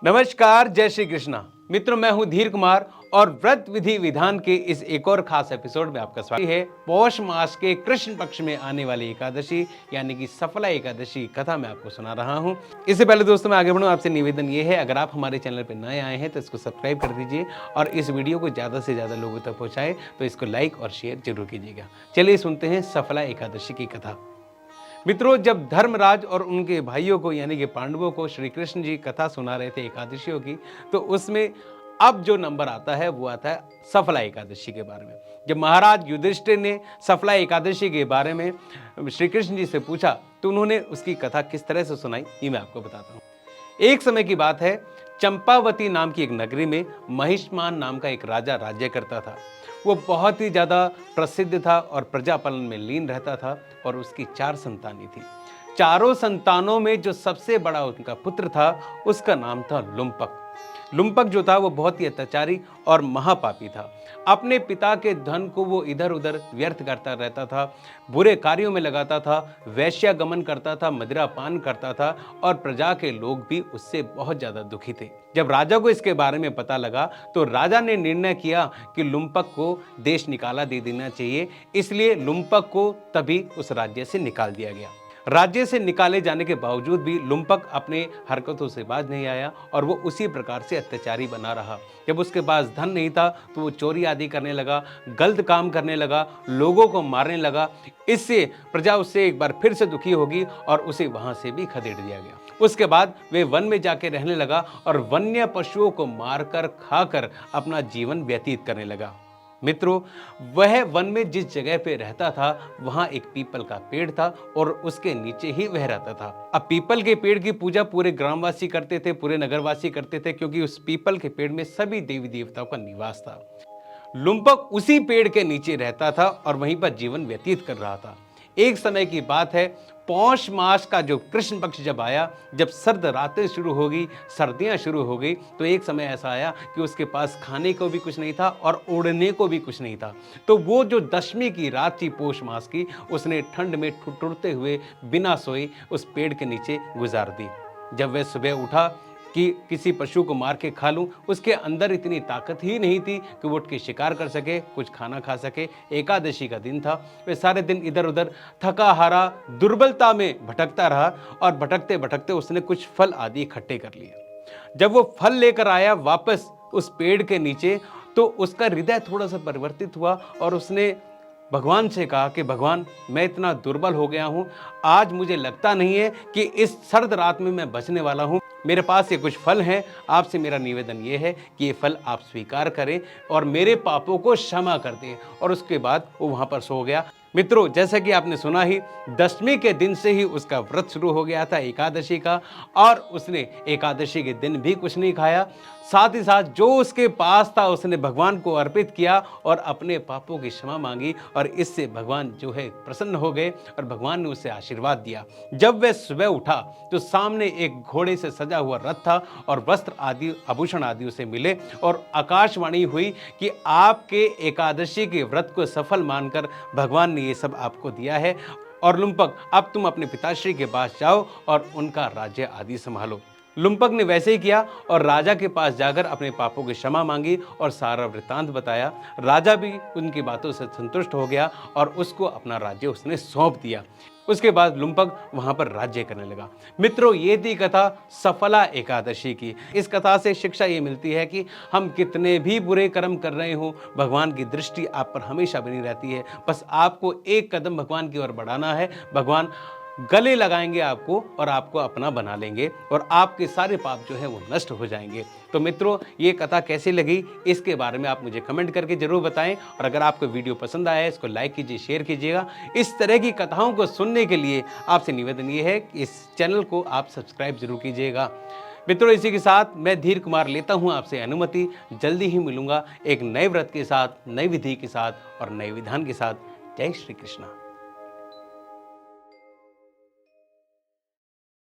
नमस्कार, जय श्री कृष्णा। मित्रों, मैं हूं धीर कुमार और व्रत विधि विधान के इस एक और खास एपिसोड में आपका स्वागत है। पौष मास के कृष्ण पक्ष में आने वाली एकादशी यानी कि सफला एकादशी कथा मैं आपको सुना रहा हूं। इससे पहले दोस्तों मैं आगे बढ़ूं, आपसे निवेदन ये है, अगर आप हमारे चैनल पर नए आए हैं तो इसको सब्सक्राइब कर दीजिए और इस वीडियो को ज़्यादा से ज़्यादा लोगों तक पहुँचाएं, तो इसको लाइक और शेयर जरूर कीजिएगा। चलिए सुनते हैं सफला एकादशी की कथा। मित्रों, जब धर्मराज और उनके भाइयों को यानी कि पांडवों को श्री कृष्ण जी कथा सुना रहे थे एकादशियों की, तो उसमें अब जो नंबर आता है वो आता है सफला एकादशी के बारे में। जब महाराज युधिष्ठिर ने सफला एकादशी के बारे में श्री कृष्ण जी से पूछा तो उन्होंने उसकी कथा किस तरह से सुनाई, ये मैं आपको बताता हूँ। एक समय की बात है, चंपावती नाम की एक नगरी में महिष्मान नाम का एक राजा राज्य करता था। वो बहुत ही ज़्यादा प्रसिद्ध था और प्रजापालन में लीन रहता था और उसकी 4 संतानें थी। चारों संतानों में जो सबसे बड़ा उनका पुत्र था उसका नाम था लुम्पक। लुम्पक जो था वो बहुत ही अत्याचारी और महापापी था। अपने पिता के धन को वो इधर उधर व्यर्थ करता रहता था, बुरे कार्यों में लगाता था, वैश्यागमन करता था, मदिरा पान करता था और प्रजा के लोग भी उससे बहुत ज़्यादा दुखी थे। जब राजा को इसके बारे में पता लगा तो राजा ने निर्णय किया कि लुम्पक को देश निकाला दे देना चाहिए। इसलिए लुम्पक को तभी उस राज्य से निकाल दिया गया। राज्य से निकाले जाने के बावजूद भी लुम्पक अपने हरकतों से बाज नहीं आया और वो उसी प्रकार से अत्याचारी बना रहा। जब उसके पास धन नहीं था तो वो चोरी आदि करने लगा, गलत काम करने लगा, लोगों को मारने लगा। इससे प्रजा उससे एक बार फिर से दुखी होगी और उसे वहां से भी खदेड़ दिया गया। उसके बाद वे वन में जाके रहने लगा और वन्य पशुओं को मारकर खाकर अपना जीवन व्यतीत करने लगा। मित्रों, वह वन में जिस जगह पे रहता था वहां एक पीपल का पेड़ था और उसके नीचे ही वह रहता था। अब पीपल के पेड़ की पूजा पूरे ग्रामवासी करते थे, पूरे नगरवासी करते थे, क्योंकि उस पीपल के पेड़ में सभी देवी देवताओं का निवास था। लुम्पक उसी पेड़ के नीचे रहता था और वहीं पर जीवन व्यतीत कर रहा था। एक समय की बात है, पौष मास का जो कृष्ण पक्ष जब आया, जब सर्द रातें शुरू हो गई, सर्दियां शुरू हो गई, तो एक समय ऐसा आया कि उसके पास खाने को भी कुछ नहीं था और ओढ़ने को भी कुछ नहीं था। तो वो जो दशमी की रात थी पौष मास की, उसने ठंड में ठुठुरते हुए बिना सोए उस पेड़ के नीचे गुजार दी। जब वह सुबह उठा कि किसी पशु को मार के खा लूं, उसके अंदर इतनी ताकत ही नहीं थी कि वो उठ के शिकार कर सके, कुछ खाना खा सके। एकादशी का दिन था। वे सारे दिन इधर उधर थका हारा दुर्बलता में भटकता रहा और भटकते भटकते उसने कुछ फल आदि इकट्ठे कर लिए। जब वो फल लेकर आया वापस उस पेड़ के नीचे, तो उसका हृदय थोड़ा सा परिवर्तित हुआ और उसने भगवान से कहा कि भगवान, मैं इतना दुर्बल हो गया हूँ, आज मुझे लगता नहीं है कि इस सर्द रात में मैं बचने वाला हूँ। मेरे पास ये कुछ फल हैं, आपसे मेरा निवेदन ये है कि ये फल आप स्वीकार करें और मेरे पापों को क्षमा कर दें। और उसके बाद वो वहाँ पर सो गया। मित्रों, जैसा कि आपने सुना ही, दशमी के दिन से ही उसका व्रत शुरू हो गया था एकादशी का, और उसने एकादशी के दिन भी कुछ नहीं खाया। साथ ही साथ जो उसके पास था उसने भगवान को अर्पित किया और अपने पापों की क्षमा मांगी और इससे भगवान जो है प्रसन्न हो गए और भगवान ने उसे आशीर्वाद दिया। जब वह सुबह उठा तो सामने एक घोड़े से सजा हुआ रथ था और वस्त्र आदि आभूषण आदि उसे मिले और आकाशवाणी हुई कि आपके एकादशी के व्रत को सफल मानकर भगवान ने ये सब आपको दिया है और लुम्पक, अब तुम अपने पिताश्री के पास जाओ और उनका राज्य आदि संभालो। लुम्पक ने वैसे ही किया और राजा के पास जाकर अपने पापों की क्षमा मांगी और सारा वृत्तांत बताया। राजा भी उनकी बातों से संतुष्ट हो गया और उसको अपना राज्य उसने सौंप दिया। उसके बाद लुम्पक वहां पर राज्य करने लगा। मित्रों, ये थी कथा सफला एकादशी की। इस कथा से शिक्षा ये मिलती है कि हम कितने भी बुरे कर्म कर रहे हो, भगवान की दृष्टि आप पर हमेशा बनी रहती है। बस आपको एक कदम भगवान की ओर बढ़ाना है, भगवान गले लगाएंगे आपको और आपको अपना बना लेंगे और आपके सारे पाप जो है वो नष्ट हो जाएंगे। तो मित्रों, ये कथा कैसी लगी इसके बारे में आप मुझे कमेंट करके जरूर बताएं और अगर आपको वीडियो पसंद आया है इसको लाइक कीजिए, शेयर कीजिएगा। इस तरह की कथाओं को सुनने के लिए आपसे निवेदन ये है कि इस चैनल को आप सब्सक्राइब जरूर कीजिएगा। मित्रों, इसी के साथ मैं धीर कुमार लेता हूँ आपसे अनुमति। जल्दी ही मिलूंगा एक नए व्रत के साथ, नई विधि के साथ और नए विधान के साथ। जय श्री कृष्णा।